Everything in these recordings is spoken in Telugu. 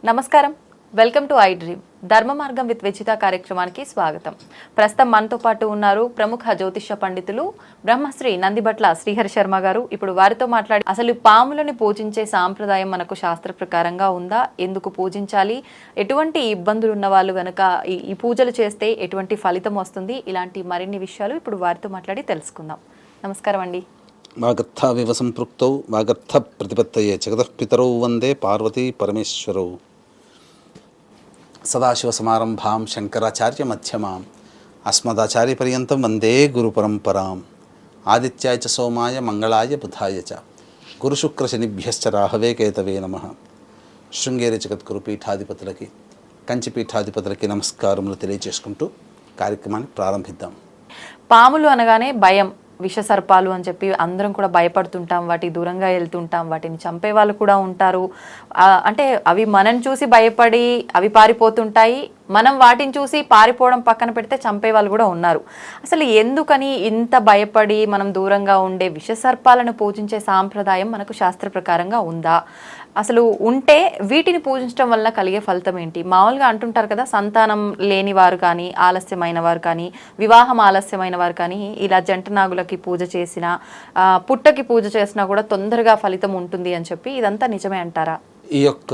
నమస్కారం, వెల్కమ్ టు ఐ డ్రీమ్. ధర్మ మార్గం విత్ విచిత కార్యక్రమానికి స్వాగతం. ప్రస్తుతం మనతో పాటు ఉన్నారు ప్రముఖ జ్యోతిష పండితులు బ్రహ్మశ్రీ నందిబట్ల శ్రీహరి శర్మ గారు. ఇప్పుడు వారితో మాట్లాడి అసలు పాములని పూజించే సాంప్రదాయం మనకు శాస్త్ర ప్రకారంగా ఉందా, ఎందుకు పూజించాలి, ఎటువంటి ఇబ్బందులు ఉన్న వాళ్ళు గనక ఈ పూజలు చేస్తే ఎటువంటి ఫలితం వస్తుంది, ఇలాంటి మరిన్ని విషయాలు ఇప్పుడు వారితో మాట్లాడి తెలుసుకుందాం. నమస్కారం అండి. వాగర్థావివ సంపృక్తౌ వాగర్థ ప్రతిపత్తయే జగతఃపితరౌ వందే పార్వతీ పరమేశ్వరౌ. సదాశివసమారంభాం శంకరాచార్య మధ్యమాం అస్మదాచార్య పర్యంతం వందే గురు పరంపరాం. ఆదిత్యాయ చ సోమాయ మంగళాయ బుధాయ చ గురుశుక్రశనిభ్యశ్చ రాహవే కేతవే నమః. శృంగేరి జగద్గురు పీఠాధిపతులకి, కంచి పీఠాధిపతులకి నమస్కారములు తెలియజేసుకుంటూ కార్యక్రమాన్ని ప్రారంభిద్దాం. పాములు అనగానే భయం, విషసర్పాలు అని చెప్పి అందరం కూడా భయపడుతుంటాం, వాటికి దూరంగా వెళ్తుంటాం, వాటిని చంపే వాళ్ళు కూడా ఉంటారు. అంటే అవి మనం చూసి భయపడి అవి పారిపోతుంటాయి, మనం వాటిని చూసి పారిపోవడం పక్కన పెడితే చంపే వాళ్ళు కూడా ఉన్నారు. అసలు ఎందుకని ఇంత భయపడి మనం దూరంగా ఉండే విషసర్పాలను పూజించే సాంప్రదాయం మనకు శాస్త్ర ప్రకారంగా ఉందా? అసలు ఉంటే వీటిని పూజించడం వల్ల కలిగే ఫలితం ఏంటి? మామూలుగా అంటుంటారు కదా, సంతానం లేని వారు కానీ, ఆలస్యమైన వారు కానీ, వివాహం ఆలస్యమైన వారు కానీ ఇలా జంట నాగులకి పూజ చేసినా, పుట్టకి పూజ చేసినా కూడా తొందరగా ఫలితం ఉంటుంది అని చెప్పి, ఇదంతా నిజమే అంటారా? ఈ యొక్క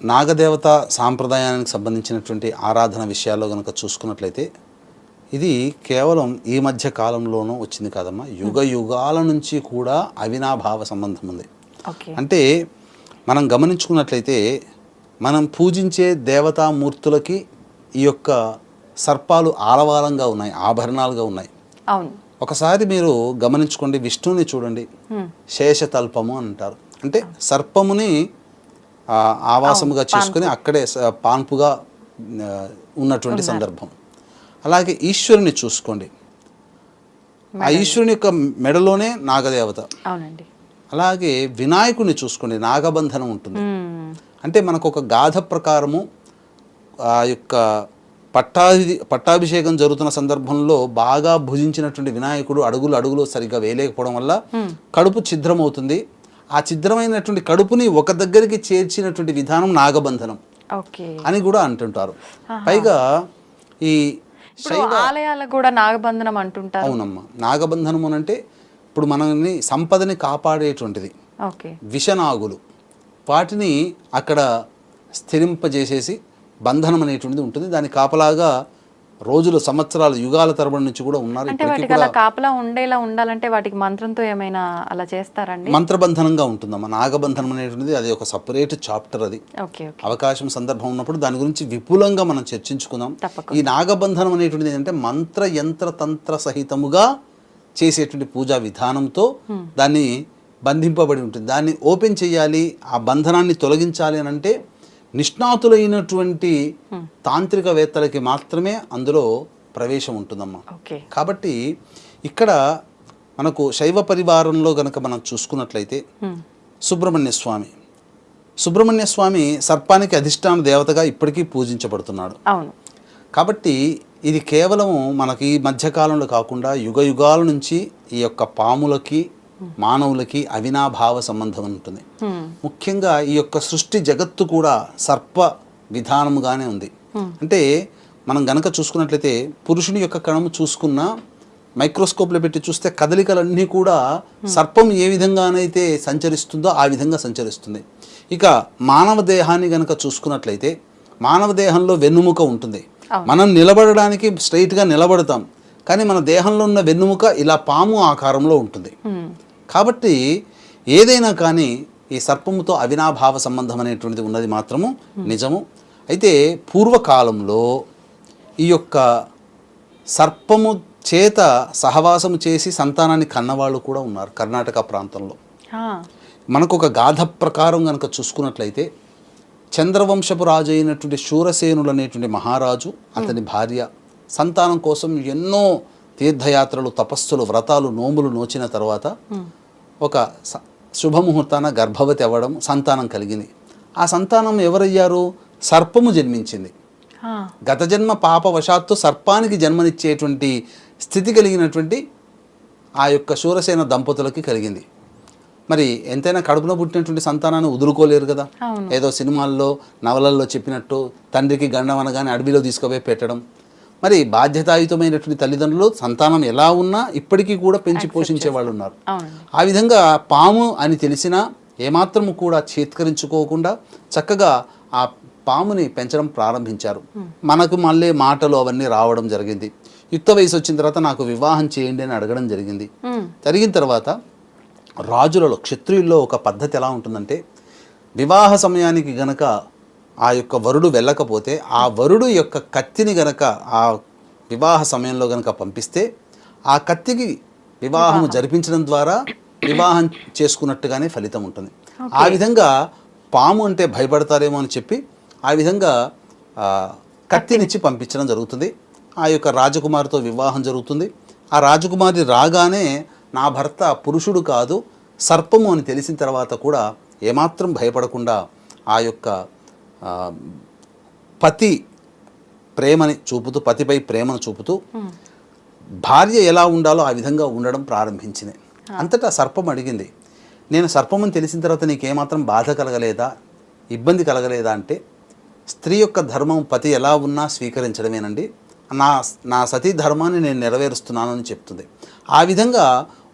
నాగదేవత సాంప్రదాయానికి సంబంధించినటువంటి ఆరాధన విషయాల్లో కనుక చూసుకున్నట్లయితే ఇది కేవలం ఈ మధ్య కాలంలోనూ వచ్చింది కాదమ్మా, యుగ యుగాల నుంచి కూడా అవినాభావ సంబంధం ఉంది. అంటే మనం గమనించుకున్నట్లయితే మనం పూజించే దేవతామూర్తులకి ఈ యొక్క సర్పాలు ఆలవాలంగా ఉన్నాయి, ఆభరణాలుగా ఉన్నాయి. అవును. ఒకసారి మీరు గమనించుకోండి, విష్ణువుని చూడండి, శేషతల్పము అంటారు. అంటే సర్పముని ఆవాసముగా చేసుకుని అక్కడే పాన్పుగా ఉన్నటువంటి సందర్భం. అలాగే ఈశ్వరుని చూసుకోండి, ఆ ఈశ్వరుని యొక్క మెడలోనే నాగదేవత. అవునండి. అలాగే వినాయకుడిని చూసుకోండి, నాగబంధనం ఉంటుంది. అంటే మనకు ఒక గాథ ప్రకారము ఆ యొక్క పట్టాభిషేకం జరుగుతున్న సందర్భంలో బాగా భుజించినటువంటి వినాయకుడు అడుగులు సరిగ్గా వేయలేకపోవడం వల్ల కడుపు ఛిద్రమవుతుంది. ఆ ఛిద్రమైనటువంటి కడుపుని ఒక దగ్గరికి చేర్చినటువంటి విధానం నాగబంధనం అని కూడా అంటుంటారు. పైగా ఈ ఆలయాలకు కూడా నాగబంధనం అంటుంటారు. అవునమ్మా, నాగబంధనం అంటే ఇప్పుడు మనల్ని సంపదని కాపాడేటువంటిది విషనాగులు, వాటిని అక్కడ స్థిరింపజేసేసి బంధనం అనేటువంటిది ఉంటుంది. దాని కాపలాగా రోజులు, సంవత్సరాలు, యుగాల తరబడి నుంచి కూడా ఉన్నారు. కాపలా ఉండేలా ఉండాలంటే వాటికి మంత్రంతో ఏమైనా అలా చేస్తారండి? మంత్రబంధనంగా ఉంటుందమ్మా. నాగబంధనం అనేటువంటిది అది ఒక సపరేట్ చాప్టర్. అది అవకాశం, సందర్భం ఉన్నప్పుడు దాని గురించి విపులంగా మనం చర్చించుకుందాం. ఈ నాగబంధనం అనేటువంటిది ఏంటంటే మంత్ర యంత్ర తంత్ర సహితముగా చేసేటువంటి పూజా విధానంతో దాన్ని బంధింపబడి ఉంటుంది. దాన్ని ఓపెన్ చేయాలి, ఆ బంధనాన్ని తొలగించాలి అని అంటే నిష్ణాతులైనటువంటి తాంత్రికవేత్తలకి మాత్రమే అందులో ప్రవేశం ఉంటుందమ్మా. కాబట్టి ఇక్కడ మనకు శైవ పరివారంలో గనక మనం చూసుకున్నట్లయితే సుబ్రహ్మణ్య స్వామి సర్పానికి అధిష్టాన దేవతగా ఇప్పటికీ పూజించబడుతున్నాడు. కాబట్టి ఇది కేవలము మనకి ఈ మధ్యకాలంలో కాకుండా యుగ యుగాల నుంచి ఈ యొక్క పాములకి, మానవులకి అవినాభావ సంబంధం ఉంటుంది. ముఖ్యంగా ఈ యొక్క సృష్టి జగత్తు కూడా సర్ప విధానముగానే ఉంది. అంటే మనం గనక చూసుకున్నట్లయితే పురుషుని యొక్క కణము చూసుకున్న మైక్రోస్కోప్లో పెట్టి చూస్తే కదలికలన్నీ కూడా సర్పం ఏ విధంగానైతే సంచరిస్తుందో ఆ విధంగా సంచరిస్తుంది. ఇక మానవ దేహాన్ని గనక చూసుకున్నట్లయితే మానవ దేహంలో వెన్నుముక ఉంటుంది. మనం నిలబడడానికి స్ట్రైట్గా నిలబడతాం, కానీ మన దేహంలో ఉన్న వెన్నుముక ఇలా పాము ఆకారంలో ఉంటుంది. కాబట్టి ఏదైనా కానీ ఈ సర్పముతో అవినాభావ సంబంధం అనేటువంటిది ఉన్నది మాత్రము నిజము. అయితే పూర్వకాలంలో ఈ యొక్క సర్పము చేత సహవాసము చేసి సంతానాన్ని కన్నవాళ్ళు కూడా ఉన్నారు కర్ణాటక ప్రాంతంలో. మనకు ఒక గాథ ప్రకారం కనుక చూసుకున్నట్లయితే చంద్రవంశపు రాజు అయినటువంటి శూరసేనులు అనేటువంటి మహారాజు, అతని భార్య సంతానం కోసం ఎన్నో తీర్థయాత్రలు, తపస్సులు, వ్రతాలు, నోములు నోచిన తర్వాత ఒక శుభముహూర్తాన గర్భవతి అవ్వడం, సంతానం కలిగింది. ఆ సంతానం ఎవరయ్యారు? సర్పము జన్మించింది. గత జన్మ పాపవశాత్తు సర్పానికి జన్మనిచ్చేటువంటి స్థితి కలిగినటువంటి ఆ యొక్క శూరసేన దంపతులకి కలిగింది. మరి ఎంతైనా కడుపున పుట్టినటువంటి సంతానాన్ని వదులుకోలేరు కదా. ఏదో సినిమాల్లో నవలల్లో చెప్పినట్టు తండ్రికి గండం అనగానే అడవిలో తీసుకుపోయి పెట్టడం. మరి బాధ్యతాయుతమైనటువంటి తల్లిదండ్రులు సంతానం ఎలా ఉన్నా ఇప్పటికీ కూడా పెంచి పోషించే వాళ్ళు ఉన్నారు. ఆ విధంగా పాము అని తెలిసినా ఏమాత్రము కూడా చేత్కరించుకోకుండా చక్కగా ఆ పాముని పెంచడం ప్రారంభించారు. మనకు మళ్ళీ మాటలు అవన్నీ రావడం జరిగింది. యుక్త వయసు వచ్చిన తర్వాత నాకు వివాహం చేయండి అని అడగడం జరిగింది. జరిగిన తర్వాత రాజులలో క్షత్రియుల్లో ఒక పద్ధతి ఎలా ఉంటుందంటే, వివాహ సమయానికి గనక ఆ యొక్క వరుడు వెళ్ళకపోతే ఆ వరుడు యొక్క కత్తిని గనక ఆ వివాహ సమయంలో గనక పంపిస్తే ఆ కత్తికి వివాహం జరిపించడం ద్వారా వివాహం చేసుకున్నట్టుగానే ఫలితం ఉంటుంది. ఆ విధంగా పాము అంటే భయపడతారేమో అని చెప్పి ఆ విధంగా కత్తినిచ్చి పంపించడం జరుగుతుంది. ఆ యొక్క రాజకుమారితో వివాహం జరుగుతుంది. ఆ రాజకుమారి రాగానే నా భర్త పురుషుడు కాదు సర్పము అని తెలిసిన తర్వాత కూడా ఏమాత్రం భయపడకుండా ఆ యొక్క పతి ప్రేమని చూపుతూ, పతిపై ప్రేమను చూపుతూ భార్య ఎలా ఉండాలో ఆ విధంగా ఉండడం ప్రారంభించింది. అంతటా సర్పం అడిగింది, నేను సర్పమని తెలిసిన తర్వాత నీకేమాత్రం బాధ కలగలేదా, ఇబ్బంది కలగలేదా అంటే, స్త్రీ యొక్క ధర్మం పతి ఎలా ఉన్నా స్వీకరించడమేనండి, నా సతీ ధర్మాన్ని నేను నెరవేరుస్తున్నాను అని చెప్తుంది. ఆ విధంగా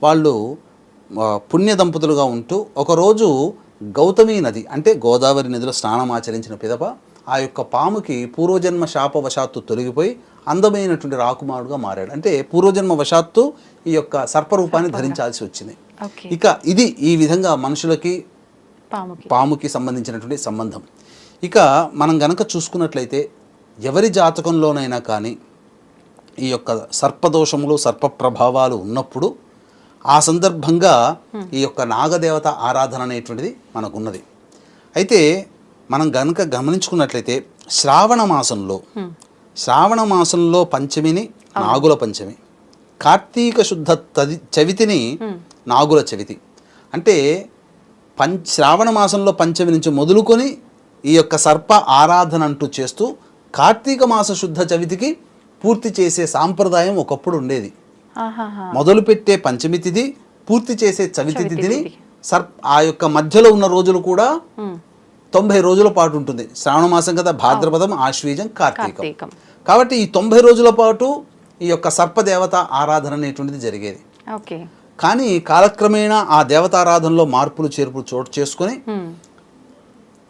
వాళ్ళు పుణ్య దంపతులుగా ఉంటూ ఒకరోజు గౌతమి నది అంటే గోదావరి నదిలో స్నానం ఆచరించిన పిదప ఆ యొక్క పాముకి పూర్వజన్మ శాపవశాత్తు తొలగిపోయి అందమైనటువంటి రాకుమారుడుగా మారాడు. అంటే పూర్వజన్మ వశాత్తు ఈ యొక్క సర్పరూపాన్ని ధరించాల్సి వచ్చింది. ఇక ఇది ఈ విధంగా మనుషులకి పాముకి సంబంధించినటువంటి సంబంధం. ఇక మనం గనక చూసుకున్నట్లయితే ఎవరి జాతకంలోనైనా కానీ ఈ యొక్క సర్పదోషములు సర్ప ప్రభావాలు ఉన్నప్పుడు ఆ సందర్భంగా ఈ యొక్క నాగదేవత ఆరాధన అనేటువంటిది మనకున్నది. అయితే మనం గనుక గమనించుకున్నట్లయితే శ్రావణ మాసంలో పంచమిని నాగుల పంచమి, కార్తీక శుద్ధ చవితిని నాగుల చవితి. అంటే శ్రావణ మాసంలో పంచమి నుంచి మొదలుకొని ఈ యొక్క సర్ప ఆరాధన అంటూ చేస్తూ కార్తీక మాస శుద్ధ చవితికి పూర్తి చేసే సాంప్రదాయం ఒకప్పుడు ఉండేది. మొదలుపెట్టే పంచమి తిథి, పూర్తి చేసే చవితి తిథిని ఆ యొక్క మధ్యలో ఉన్న రోజులు కూడా 90 రోజుల పాటు ఉంటుంది. శ్రావణ మాసం కదా, భాద్రపదం, ఆశ్వీజం, కార్తీకం. కాబట్టి ఈ 90 రోజుల పాటు ఈ యొక్క సర్పదేవత ఆరాధన అనేటువంటిది జరిగేది. కానీ కాలక్రమేణా ఆ దేవతారాధనలో మార్పులు చేర్పులు చోటు చేసుకొని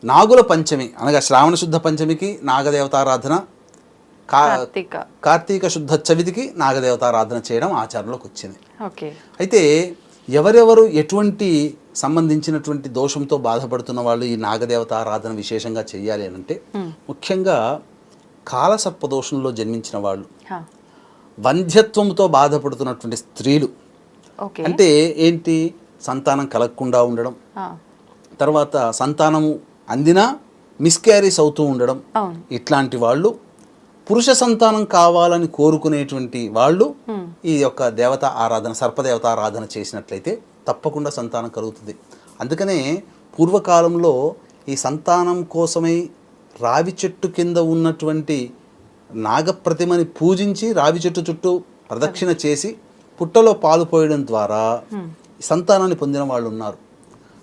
నాగుల పంచమి అనగా శ్రావణ శుద్ధ పంచమికి నాగదేవతారాధన, కార్తీక శుద్ధ చవితికి నాగదేవతారాధన చేయడం ఆచారంలోకి వచ్చింది. అయితే ఎవరెవరు ఎటువంటి సంబంధించినటువంటి దోషంతో బాధపడుతున్న వాళ్ళు ఈ నాగదేవతారాధన విశేషంగా చెయ్యాలి అని అంటే, ముఖ్యంగా కాలసర్ప దోషంలో జన్మించిన వాళ్ళు, వంధ్యత్వంతో బాధపడుతున్నటువంటి స్త్రీలు, అంటే ఏంటి, సంతానం కలగకుండా ఉండడం, తర్వాత సంతానము అందినా మిస్క్యారీస్ అవుతూ ఉండడం, ఇట్లాంటి వాళ్ళు, పురుష సంతానం కావాలని కోరుకునేటువంటి వాళ్ళు ఈ యొక్క దేవత ఆరాధన, సర్పదేవత ఆరాధన చేసినట్లయితే తప్పకుండా సంతానం కలుగుతుంది. అందుకనే పూర్వకాలంలో ఈ సంతానం కోసమై రావి చెట్టు కింద ఉన్నటువంటి నాగప్రతిమని పూజించి రావి చెట్టు చుట్టూ ప్రదక్షిణ చేసి పుట్టలో పాలు పోయడం ద్వారా సంతానాన్ని పొందిన వాళ్ళు ఉన్నారు.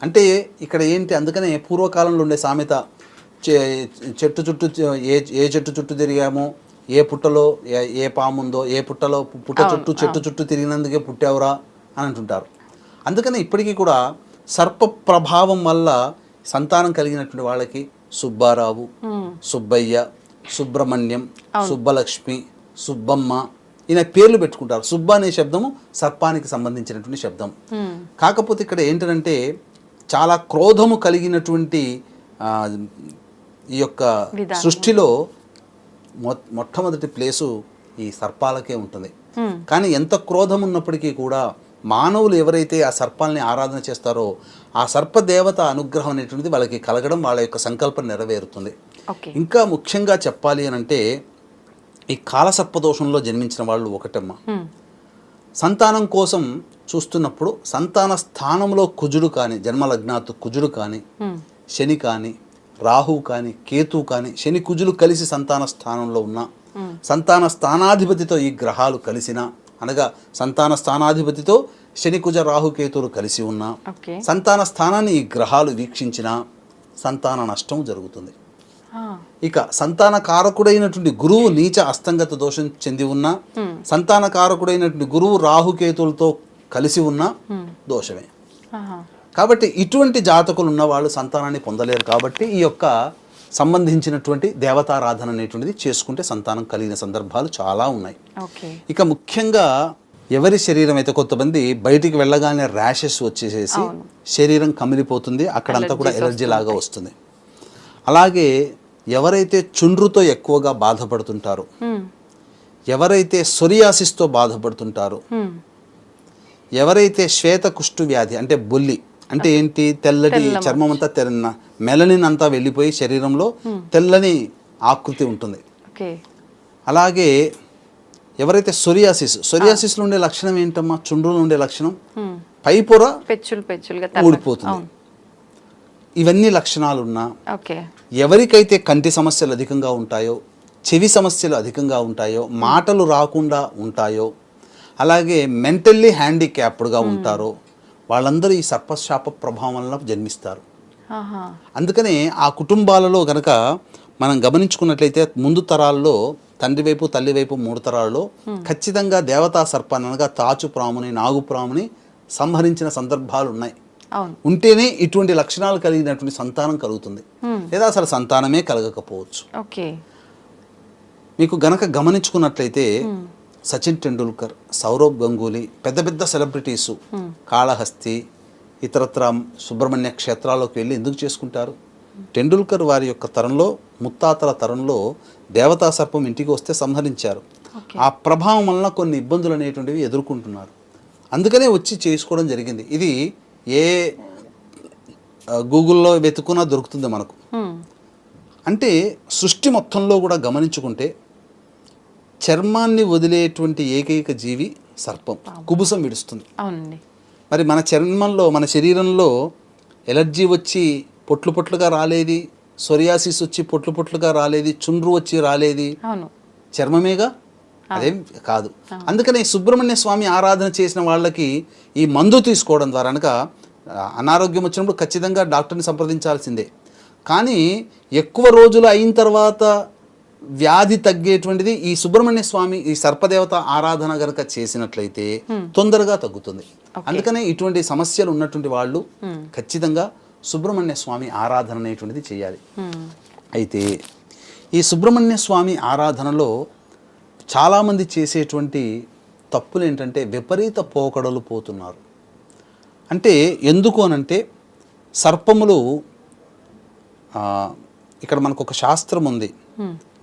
అంటే ఇక్కడ ఏంటి, అందుకనే పూర్వకాలంలో ఉండే సామెత, చెట్టు చుట్టూ ఏ చెట్టు చుట్టూ తిరిగామో, ఏ పుట్టలో ఏ పాము ఉందో, ఏ పుట్టలో పుట్ట చుట్టూ చెట్టు చుట్టూ తిరిగినందుకే పుట్టావురా అని అంటుంటారు. అందుకని ఇప్పటికీ కూడా సర్ప ప్రభావం వల్ల సంతానం కలిగినటువంటి వాళ్ళకి సుబ్బారావు, సుబ్బయ్య, సుబ్రహ్మణ్యం, సుబ్బలక్ష్మి, సుబ్బమ్మ ఈయన పేర్లు పెట్టుకుంటారు. సుబ్బ అనే శబ్దము సర్పానికి సంబంధించినటువంటి శబ్దం. కాకపోతే ఇక్కడ ఏంటంటే చాలా క్రోధము కలిగినటువంటి ఈ యొక్క సృష్టిలో మొట్టమొదటి ప్లేసు ఈ సర్పాలకే ఉంటుంది. కానీ ఎంత క్రోధం ఉన్నప్పటికీ కూడా మానవులు ఎవరైతే ఆ సర్పాలని ఆరాధన చేస్తారో ఆ సర్పదేవత అనుగ్రహం అనేటువంటిది వాళ్ళకి కలగడం, వాళ్ళ యొక్క సంకల్పం నెరవేరుతుంది. ఇంకా ముఖ్యంగా చెప్పాలి అని అంటే, ఈ కాలసర్పదోషంలో జన్మించిన వాళ్ళు ఒకటమ్మ, సంతానం కోసం చూస్తున్నప్పుడు సంతాన స్థానంలో కుజుడు కానీ, జన్మలగ్నాత్ కుజుడు కానీ, శని కానీ, రాహు కానీ కేతు కానీ శని కుజులు కలిసి సంతాన స్థానంలో ఉన్న, సంతాన స్థానాధిపతితో ఈ గ్రహాలు కలిసిన, అనగా సంతాన స్థానాధిపతితో శని కుజ రాహు కేతువులు కలిసి ఉన్న, సంతాన స్థానాన్ని ఈ గ్రహాలు వీక్షించిన సంతాన నష్టం జరుగుతుంది. ఇక సంతాన కారకుడైనటువంటి గురువు నీచ అస్తంగత దోషం చెంది ఉన్న, సంతాన కారకుడైనటువంటి గురువు రాహుకేతులతో కలిసి ఉన్న దోషమే. కాబట్టి ఇటువంటి జాతకులు ఉన్న వాళ్ళు సంతానాన్ని పొందలేరు. కాబట్టి ఈ యొక్క సంబంధించినటువంటి దేవతారాధన అనేటువంటిది చేసుకుంటే సంతానం కలిగిన సందర్భాలు చాలా ఉన్నాయి. ఇక ముఖ్యంగా ఎవరి శరీరం అయితే, కొంతమంది బయటికి వెళ్ళగానే ర్యాషెస్ వచ్చేసేసి శరీరం కమిలిపోతుంది, అక్కడంతా కూడా ఎలర్జీ లాగా వస్తుంది. అలాగే ఎవరైతే చుండ్రుతో ఎక్కువగా బాధపడుతుంటారో, ఎవరైతే సొరియాసిస్తో బాధపడుతుంటారో, ఎవరైతే శ్వేత కుష్టు వ్యాధి అంటే బొల్లి అంటే ఏంటి, తెల్లటి చర్మం అంతా మెలనిన్ అంతా వెళ్ళిపోయి శరీరంలో తెల్లని ఆకృతి ఉంటుంది. అలాగే ఎవరైతే సొరియాసిస్లో ఉండే లక్షణం ఏంటమ్మా, చుండ్రులో ఉండే లక్షణం పైపొర ఊడిపోతుంది. ఇవన్నీ లక్షణాలు ఉన్నా, ఎవరికైతే కంటి సమస్యలు అధికంగా ఉంటాయో, చెవి సమస్యలు అధికంగా ఉంటాయో, మాటలు రాకుండా ఉంటాయో, అలాగే మెంటల్లీ హ్యాండిక్యాప్డ్గా ఉంటారో వాళ్ళందరూ ఈ సర్పశాప ప్రభావం వలన జన్మిస్తారు. అందుకనే ఆ కుటుంబాలలో గనక మనం గమనించుకున్నట్లయితే ముందు తరాల్లో తండ్రి వైపు తల్లి వైపు 3 తరాల్లో ఖచ్చితంగా దేవతా సర్పాన్ని అనగా తాచుప్రాముని నాగుప్రాముని సంహరించిన సందర్భాలు ఉన్నాయి. ఉంటేనే ఇటువంటి లక్షణాలు కలిగినటువంటి సంతానం కలుగుతుంది, లేదా అసలు సంతానమే కలగకపోవచ్చు. మీకు గనక గమనించుకున్నట్లయితే సచిన్ టెండూల్కర్, సౌరవ్ గంగూలీ, పెద్ద పెద్ద సెలబ్రిటీసు కాళహస్తి ఇతరత్ర సుబ్రహ్మణ్య క్షేత్రాల్లోకి వెళ్ళి ఎందుకు చేసుకుంటారు? టెండూల్కర్ వారి యొక్క తరంలో, ముత్తాతల తరంలో దేవతా సర్పం ఇంటికి వస్తే సంహరించారు. ఆ ప్రభావం వలన కొన్ని ఇబ్బందులు అనేటువంటివి ఎదుర్కొంటున్నారు. అందుకనే వచ్చి చేసుకోవడం జరిగింది. ఇది ఏ గూగుల్లో వెతుకున్నా దొరుకుతుంది మనకు. అంటే సృష్టి మొత్తంలో కూడా గమనించుకుంటే చర్మాన్ని వదిలేటువంటి ఏకైక జీవి సర్పం, కుబుసం విడుస్తుంది. మరి మన చర్మంలో, మన శరీరంలో ఎలర్జీ వచ్చి పొట్లు పొట్లుగా రాలేది, సొరియాసిస్ వచ్చి పొట్లు పొట్లుగా రాలేది, చుండ్రు వచ్చి రాలేది చర్మమేగా, అదేం కాదు. అందుకనే సుబ్రహ్మణ్య స్వామి ఆరాధన చేసిన వాళ్ళకి ఈ మందు తీసుకోవడం ద్వారా కనుక అనారోగ్యం వచ్చినప్పుడు ఖచ్చితంగా డాక్టర్ని సంప్రదించాల్సిందే. కానీ ఎక్కువ రోజులు అయిన తర్వాత వ్యాధి తగ్గేటువంటిది ఈ సుబ్రహ్మణ్య స్వామి, ఈ సర్పదేవత ఆరాధన గనక చేసినట్లయితే తొందరగా తగ్గుతుంది. అందుకనే ఇటువంటి సమస్యలు ఉన్నటువంటి వాళ్ళు ఖచ్చితంగా సుబ్రహ్మణ్య స్వామి ఆరాధన అనేటువంటిది చేయాలి. అయితే ఈ సుబ్రహ్మణ్య స్వామి ఆరాధనలో చాలామంది చేసేటువంటి తప్పులు ఏంటంటే విపరీత పోకడలు పోతున్నారు. అంటే ఎందుకు అనంటే సర్పములు, ఇక్కడ మనకు ఒక శాస్త్రం ఉంది,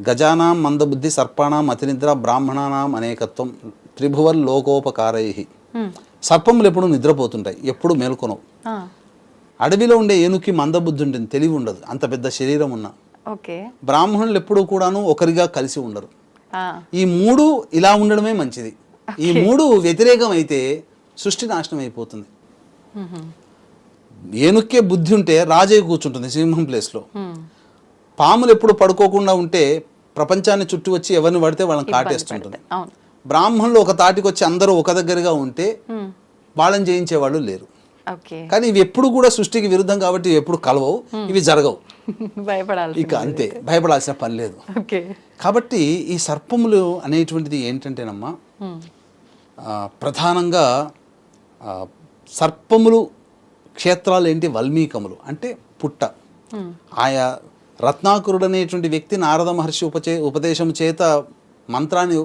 గజానాం మందబుద్ధి సర్పాణం అతినిద్ర బ్రాహ్మణానాం అనేకత్వం త్రిభువన్ లోకోపకారై. సర్పములు ఎప్పుడు నిద్రపోతుంటాయి, ఎప్పుడు మేల్కొనవు. అడవిలో ఉండే ఏనుకి మందబుద్ధి ఉంటుంది, తెలివి ఉండదు, అంత పెద్ద శరీరం ఉన్న. బ్రాహ్మణులు ఎప్పుడూ కూడాను ఒకరిగా కలిసి ఉండరు. ఈ 3 ఇలా ఉండడమే మంచిది. ఈ 3 వ్యతిరేకం అయితే సృష్టి నాశనం అయిపోతుంది. ఏనుక్కే బుద్ధి ఉంటే రాజే కూర్చుంటుంది సింహం ప్లేస్లో. పాములు ఎప్పుడు పడుకోకుండా ఉంటే ప్రపంచాన్ని చుట్టూ వచ్చి ఎవరిని పడితే వాళ్ళని కాటేస్తుంటుంది. బ్రాహ్మణులు ఒక తాటికి వచ్చి అందరూ ఒక దగ్గరగా ఉంటే వాళ్ళని జయించేవాళ్ళు లేరు. కానీ ఇవి ఎప్పుడు కూడా సృష్టికి విరుద్ధం కాబట్టి ఇవి ఎప్పుడు కలవవు, ఇవి జరగవు. ఇక అంతే, భయపడాల్సిన పని లేదు. కాబట్టి ఈ సర్పములు అనేటువంటిది ఏంటంటేనమ్మా, ప్రధానంగా సర్పములు క్షేత్రాలు ఏంటి, వల్మీకములు అంటే పుట్ట. ఆయా రత్నాకరుడు అనేటువంటి వ్యక్తి నారద మహర్షి ఉపదేశం చేత మంత్రాన్ని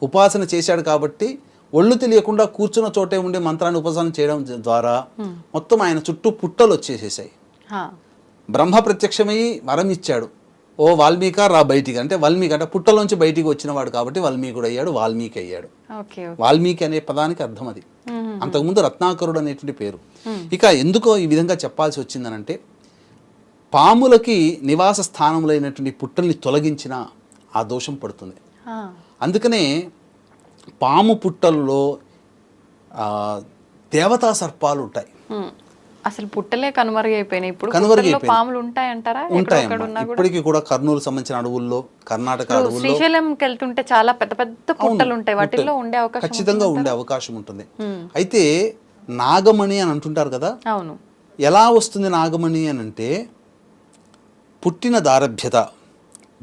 ఉపాసన చేశాడు కాబట్టి ఒళ్ళు తెలియకుండా కూర్చున్న చోటే ఉండే మంత్రాన్ని ఉపాసన చేయడం ద్వారా మొత్తం ఆయన చుట్టూ పుట్టలు వచ్చేసేసాయి. బ్రహ్మ ప్రత్యక్షమయ్యి వరం ఇచ్చాడు, ఓ వాల్మీక రా బయటికి అంటే, వాల్మీకి అంటే పుట్టలోంచి బయటికి వచ్చినవాడు కాబట్టి వాల్మీకుడు అయ్యాడు, వాల్మీకి అయ్యాడు. వాల్మీకి అనే పదానికి అర్థం అది. అంతకుముందు రత్నాకరుడు అనేటువంటి పేరు. ఇక ఎందుకో ఈ విధంగా చెప్పాల్సి వచ్చిందనంటే, పాములకి నివాస స్థానములైనటువంటి పుట్టల్ని తొలగించిన ఆ దోషం పడుతుంది. అందుకనే పాము పుట్టల్లో దేవతా సర్పాలు ఉంటాయి. అసలు పుట్టలే కనుమరుగైపోయినాయి. ఇప్పుడు కనుమరుగైపోయినాయి. పాములు ఉంటాయంటారా? ఉంటాయమ్మా. ఇప్పటికీ కూడా కర్నూలు సంబంధించిన అడవుల్లో, కర్ణాటక అడవుల్లో, శ్రీశైలంకి వెళ్తుంటే చాలా పెద్ద పెద్ద పుట్టలు ఉంటాయి, వాటిల్లో ఉండే అవకాశం ఖచ్చితంగా ఉండే అవకాశం ఉంటుంది. అయితే నాగమణి అని అంటుంటారు కదా, అవును. ఎలా వస్తుంది నాగమణి అని అంటే, పుట్టిన దారభ్యత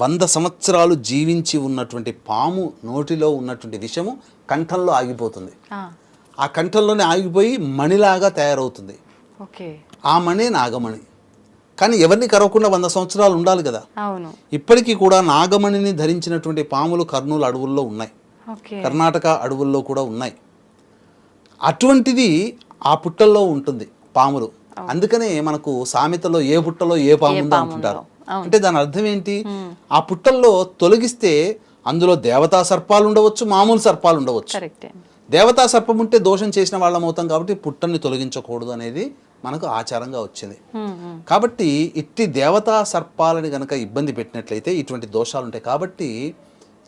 100 సంవత్సరాలు జీవించి ఉన్నటువంటి పాము నోటిలో ఉన్నటువంటి విషము కంఠంలో ఆగిపోతుంది. ఆ కంఠంలోనే ఆగిపోయి మణిలాగా తయారవుతుంది. ఆ మణి నాగమణి. కానీ ఎవరిని కరవకుండా 100 సంవత్సరాలు ఉండాలి కదా. అవును. ఇప్పటికీ కూడా నాగమణిని ధరించినటువంటి పాములు కర్నూలు అడవుల్లో ఉన్నాయి, కర్ణాటక అడవుల్లో కూడా ఉన్నాయి. అటువంటిది ఆ పుట్టల్లో ఉంటుంది పాములు. అందుకనే మనకు సామెతలో ఏ పుట్టలో ఏ పాము ఉందో అంటుంటారు. అంటే దాని అర్థం ఏంటి? ఆ పుట్టల్లో తొలగిస్తే అందులో దేవతా సర్పాలు ఉండవచ్చు, మామూలు సర్పాలు ఉండవచ్చు. దేవతా సర్పం ఉంటే దోషం చేసిన వాళ్ళం అవుతాం కాబట్టి పుట్టల్ని తొలగించకూడదు అనేది మనకు ఆచారంగా వచ్చింది. కాబట్టి ఇట్టి దేవతా సర్పాలని గనక ఇబ్బంది పెట్టినట్లయితే ఇటువంటి దోషాలు ఉంటాయి. కాబట్టి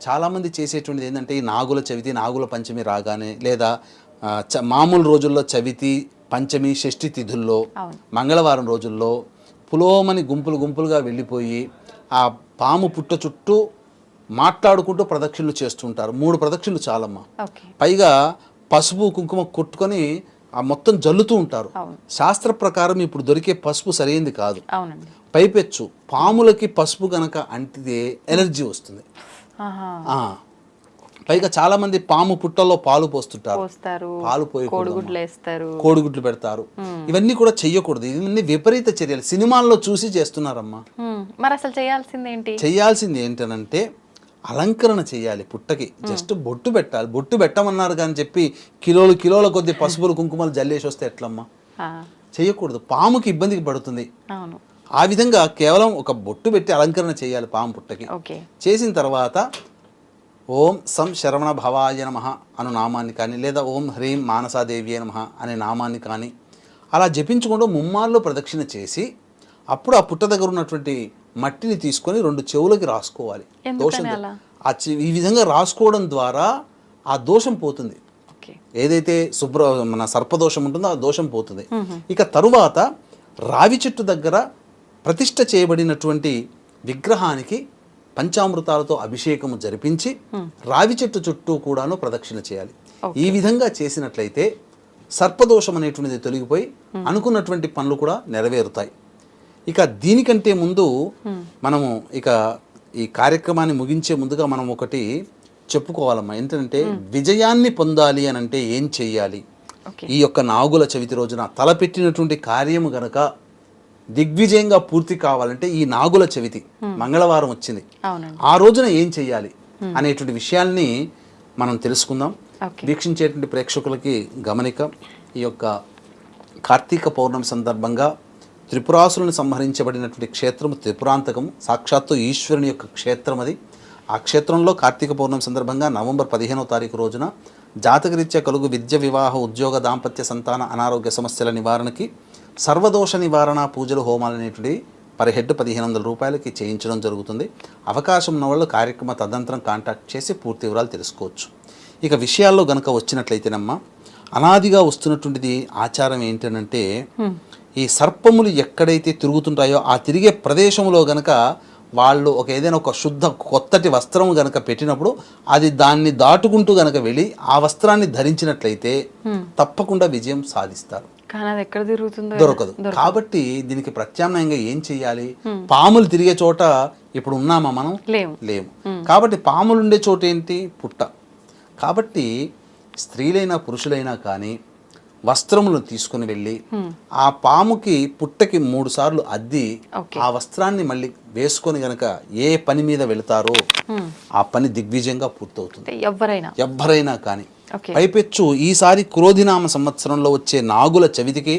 చాలామంది చేసేటువంటిది ఏంటంటే, ఈ నాగుల చవితి, నాగుల పంచమి రాగానే, లేదా మామూలు రోజుల్లో చవితి, పంచమి, షష్ఠి తిథుల్లో, మంగళవారం రోజుల్లో పులోమని గుంపులు గుంపులుగా వెళ్ళిపోయి ఆ పాము పుట్ట చుట్టూ మాట్లాడుకుంటూ ప్రదక్షిణలు చేస్తుంటారు. 3 ప్రదక్షిణలు చాలమ్మా. పైగా పసుపు కుంకుమ కొట్టుకొని ఆ మొత్తం జల్లుతూ ఉంటారు. శాస్త్ర ప్రకారం ఇప్పుడు దొరికే పసుపు సరైనది కాదు. పైపెచ్చు పాములకి పసుపు గనక అంటితే ఎనర్జీ వస్తుంది. పైగా చాలా మంది పాము పుట్టల్లో పాలు పోస్తుంటారు, పాలు పోయి కోడిగుడ్లు పెడతారు. ఇవన్నీ కూడా చెయ్యకూడదు. ఇవన్నీ విపరీత చర్యలు సినిమాల్లో చూసి చేస్తున్నారమ్మా. మరి అసలు చేయాల్సింది ఏంటనంటే, అలంకరణ చేయాలి. పుట్టకి జస్ట్ బొట్టు పెట్టాలి. బొట్టు పెట్టమన్నారు కానీ చెప్పి కిలోల కొద్ది పసుపులు కుంకుమలు జల్లేసి వస్తే ఎట్లమ్మా? చెయ్యకూడదు. పాముకి ఇబ్బందికి పడుతుంది. ఆ విధంగా కేవలం ఒక బొట్టు పెట్టి అలంకరణ చేయాలి పాము పుట్టకి. చేసిన తర్వాత ఓం సం శరవణ భవాయ నమః అను నామాన్ని కానీ, లేదా ఓం హ్రీం మానసాదేవి నమః అనే నామాన్ని కానీ అలా జపించుకుంటూ ముమ్మార్లు ప్రదక్షిణ చేసి అప్పుడు ఆ పుట్ట దగ్గర ఉన్నటువంటి మట్టిని తీసుకొని 2 చెవులకి రాసుకోవాలి. దోషం ఈ విధంగా రాసుకోవడం ద్వారా ఆ దోషం పోతుంది. ఏదైతే మన సర్పదోషం ఉంటుందో ఆ దోషం పోతుంది. ఇక తరువాత రావి చెట్టు దగ్గర ప్రతిష్ఠ చేయబడినటువంటి విగ్రహానికి పంచామృతాలతో అభిషేకము జరిపించి రావి చెట్టు చుట్టూ కూడాను ప్రదక్షిణ చేయాలి. ఈ విధంగా చేసినట్లయితే సర్పదోషం అనేటువంటిది తొలగిపోయి అనుకున్నటువంటి పనులు కూడా నెరవేరుతాయి. ఇక దీనికంటే ముందు మనము ఇక ఈ కార్యక్రమాన్ని ముగించే ముందుగా మనం ఒకటి చెప్పుకోవాలమ్మా. ఏంటంటే, విజయాన్ని పొందాలి అని అంటే ఏం చెయ్యాలి? ఈ యొక్క నాగుల చవితి రోజున తలపెట్టినటువంటి కార్యము గనక దిగ్విజయంగా పూర్తి కావాలంటే ఈ నాగుల చవితి మంగళవారం వచ్చింది, ఆ రోజున ఏం చెయ్యాలి అనేటువంటి విషయాల్ని మనం తెలుసుకుందాం. వీక్షించేటువంటి ప్రేక్షకులకి గమనిక, ఈ యొక్క కార్తీక పౌర్ణమి సందర్భంగా త్రిపురాసులను సంహరించబడినటువంటి క్షేత్రము త్రిపురాంతకము, సాక్షాత్తు ఈశ్వరుని యొక్క క్షేత్రం అది. ఆ క్షేత్రంలో కార్తీక పౌర్ణమి సందర్భంగా నవంబర్ 15వ తారీఖు రోజున జాతకరీత్యా కలుగు విద్య, వివాహ, ఉద్యోగ, దాంపత్య, సంతాన, అనారోగ్య సమస్యల నివారణకి సర్వదోష నివారణ పూజలు, హోమాలు అనేటువంటి పర్ హెడ్ 1500 రూపాయలకి చేయించడం జరుగుతుంది. అవకాశం ఉన్న వాళ్ళు కార్యక్రమ తదనంతరం కాంటాక్ట్ చేసి పూర్తి వివరాలు తెలుసుకోవచ్చు. ఇక విషయాల్లో గనక వచ్చినట్లయితేనమ్మా, అనాదిగా వస్తున్నటువంటిది ఆచారం ఏంటనంటే, ఈ సర్పములు ఎక్కడైతే తిరుగుతుంటాయో ఆ తిరిగే ప్రదేశంలో గనక వాళ్ళు ఏదైనా ఒక శుద్ధ కొత్తటి వస్త్రం గనక పెట్టినప్పుడు అది దాన్ని దాటుకుంటూ గనక వెళ్ళి ఆ వస్త్రాన్ని ధరించినట్లయితే తప్పకుండా విజయం సాధిస్తారు. దొరకదు. కాబట్టి దీనికి ప్రత్యామ్నాయంగా ఏం చెయ్యాలి? పాములు తిరిగే చోట ఇప్పుడు ఉన్నామా మనం? లేము. కాబట్టి పాములు ఉండే చోట ఏంటి? పుట్ట. కాబట్టి స్త్రీలైనా పురుషులైనా కానీ వస్త్రములను తీసుకుని వెళ్ళి ఆ పాముకి పుట్టకి 3 సార్లు అద్ది ఆ వస్త్రాన్ని మళ్ళీ వేసుకొని గనక ఏ పని మీద వెళతారో ఆ పని దిగ్విజయంగా పూర్తవుతుంది. ఎవ్వరైనా కానీ. పైపెచ్చు ఈసారి క్రోధినామ సంవత్సరంలో వచ్చే నాగుల చవితికి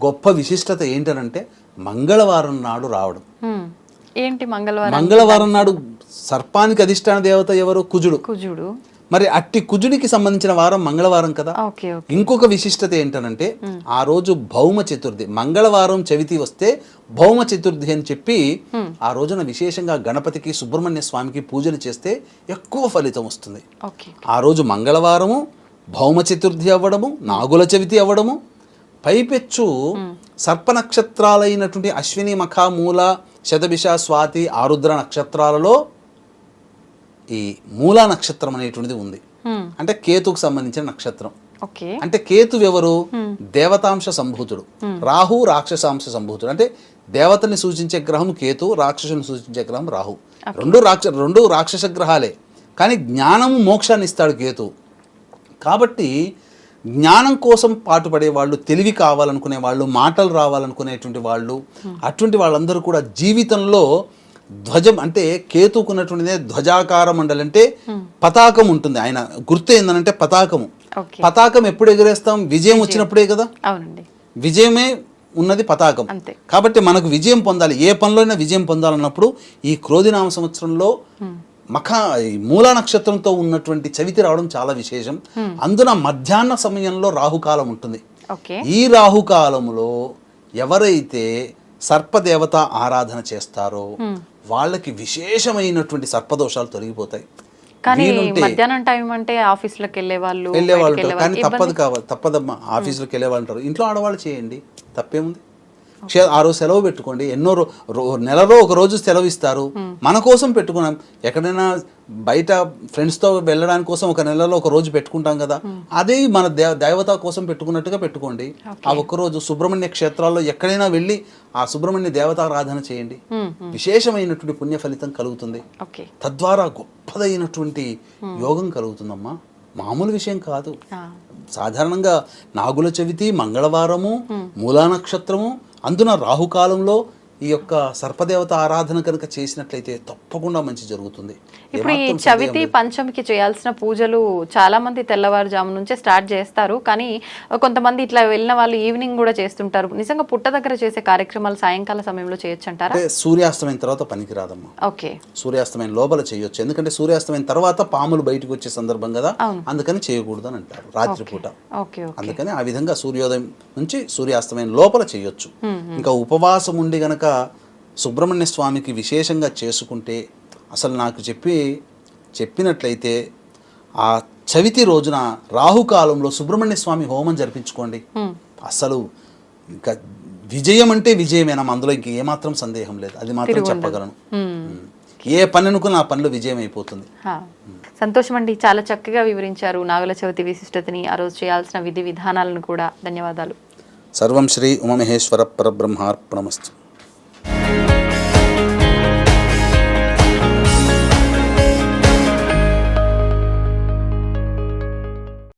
గొప్ప విశిష్టత ఏంటనంటే మంగళవారం నాడు రావడం. ఏంటి మంగళవారం నాడు సర్పానికి అధిష్టాన దేవత ఎవరు? కుజుడు. మరి అట్టి కుజుడికి సంబంధించిన వారం మంగళవారం కదా. ఇంకొక విశిష్టత ఏంటనంటే, ఆ రోజు భౌమ చతుర్థి. మంగళవారం చవితి వస్తే భౌమ చతుర్థి అని చెప్పి ఆ రోజున విశేషంగా గణపతికి, సుబ్రహ్మణ్య స్వామికి పూజలు చేస్తే ఎక్కువ ఫలితం వస్తుంది. ఆ రోజు మంగళవారము, భౌమ చతుర్థి అవ్వడము, నాగుల చవితి అవ్వడము, పైపెచ్చు సర్ప నక్షత్రాలైనటువంటి అశ్విని, మఖ, మూల, శతభిష, స్వాతి, ఆరుద్ర నక్షత్రాలలో ఈ మూలా నక్షత్రం అనేటువంటిది ఉంది. అంటే కేతుకు సంబంధించిన నక్షత్రం. అంటే కేతు ఎవరు? దేవతాంశ సంభూతుడు. రాహు రాక్షసాంశ సంభూతుడు. అంటే దేవతని సూచించే గ్రహం కేతు, రాక్షసుని సూచించే గ్రహం రాహు. రెండు రాక్షస గ్రహాలే, కానీ జ్ఞానము మోక్షాన్ని ఇస్తాడు కేతు. కాబట్టి జ్ఞానం కోసం పాటుపడే వాళ్ళు, తెలివి కావాలనుకునే వాళ్ళు, మాటలు రావాలనుకునేటువంటి వాళ్ళు, అటువంటి వాళ్ళందరూ కూడా జీవితంలో ధ్వజం అంటే కేతుకున్నటువంటిదే ధ్వజాకార మండలి అంటే పతాకం ఉంటుంది. ఆయన గుర్తు ఏందనంటే పతాకము. పతాకం ఎప్పుడు ఎగరేస్తాం? విజయం వచ్చినప్పుడే కదా. విజయమే ఉన్నది పతాకం. కాబట్టి మనకు విజయం పొందాలి, ఏ పనిలోనైనా విజయం పొందాలన్నప్పుడు ఈ క్రోధినామ సంవత్సరంలో మూలా నక్షత్రంతో ఉన్నటువంటి చవితి రావడం చాలా విశేషం. అందున మధ్యాహ్న సమయంలో రాహుకాలం ఉంటుంది. ఈ రాహుకాలంలో ఎవరైతే సర్పదేవత ఆరాధన చేస్తారో వాళ్ళకి విశేషమైనటువంటి సర్పదోషాలు తొలగిపోతాయి. కానీ మధ్యాహ్నం టైం అంటే ఆఫీసులకు వెళ్ళే వాళ్ళు కానీ తప్పదమ్మా. ఆఫీసులకు వెళ్ళే వాళ్ళు ఉంటారు, ఇంట్లో ఆడవాళ్ళు చేయండి, తప్పేముంది. ఆ రోజు సెలవు పెట్టుకోండి. నెలలో ఒక రోజు సెలవు ఇస్తారు, మన కోసం పెట్టుకున్నాం. ఎక్కడైనా బయట ఫ్రెండ్స్తో వెళ్ళడానికి కోసం ఒక నెలలో ఒక రోజు పెట్టుకుంటాం కదా, అదే మన దేవత కోసం పెట్టుకున్నట్టుగా పెట్టుకోండి. ఆ ఒక్కరోజు సుబ్రహ్మణ్య క్షేత్రాల్లో ఎక్కడైనా వెళ్ళి ఆ సుబ్రహ్మణ్య దేవతారాధన చేయండి. విశేషమైనటువంటి పుణ్య ఫలితం కలుగుతుంది. తద్వారా గొప్పదైనటువంటి యోగం కలుగుతుందమ్మా. మామూలు విషయం కాదు. సాధారణంగా నాగుల చవితి, మంగళవారము, మూలా నక్షత్రము, అందున రాహుకాలంలో ఈ యొక్క సర్పదేవత ఆరాధన కనుక చేసినట్లయితే తప్పకుండా మంచి జరుగుతుంది. ఇప్పుడు ఈ చవితి పంచమికి చేయాల్సిన పూజలు చాలా మంది తెల్లవారుజాము నుంచే స్టార్ట్ చేస్తారు, కానీ కొంతమంది ఇట్లా వెళ్ళిన వాళ్ళు ఈవినింగ్ కూడా చేస్తుంటారు. నిజంగా పుట్ట దగ్గర చేసే కార్యక్రమాలు సాయంకాల సమయంలో చేయొచ్చు అంటారా? సూర్యాస్తమైన తర్వాత పనికిరాదమ్మా. సూర్యాస్తమైన లోపల చేయొచ్చు, ఎందుకంటే సూర్యాస్తమైన తర్వాత పాములు బయటకు వచ్చే సందర్భం కదా, అందుకని చేయకూడదు అని అంటారు రాత్రిపూట. అందుకని ఆ విధంగా సూర్యోదయం నుంచి సూర్యాస్తమైన లోపల చేయొచ్చు. ఇంకా ఉపవాసం ఉండి గనక సుబ్రహ్మణ్య స్వామికి విశేషంగా చేసుకుంటే, అసలు నాకు చెప్పినట్లయితే ఆ చవితి రోజున రాహుకాలంలో సుబ్రహ్మణ్య స్వామి హోమం జరిపించుకోండి. అసలు ఇంకా విజయం అంటే విజయమేనా, అందులో ఇంక ఏమాత్రం సందేహం లేదు. అది మాత్రం చెప్పగలను. ఏ పని అనుకున్న ఆ పనిలో విజయం అయిపోతుంది. సంతోషం అండి, చాలా చక్కగా వివరించారు నాగుల చవితి విశిష్టతని, ఆ రోజు చేయాల్సిన విధి విధానాలను కూడా. ధన్యవాదాలు. సర్వం శ్రీ ఉమామహేశ్వర పరబ్రహ్మార్పణమస్తు.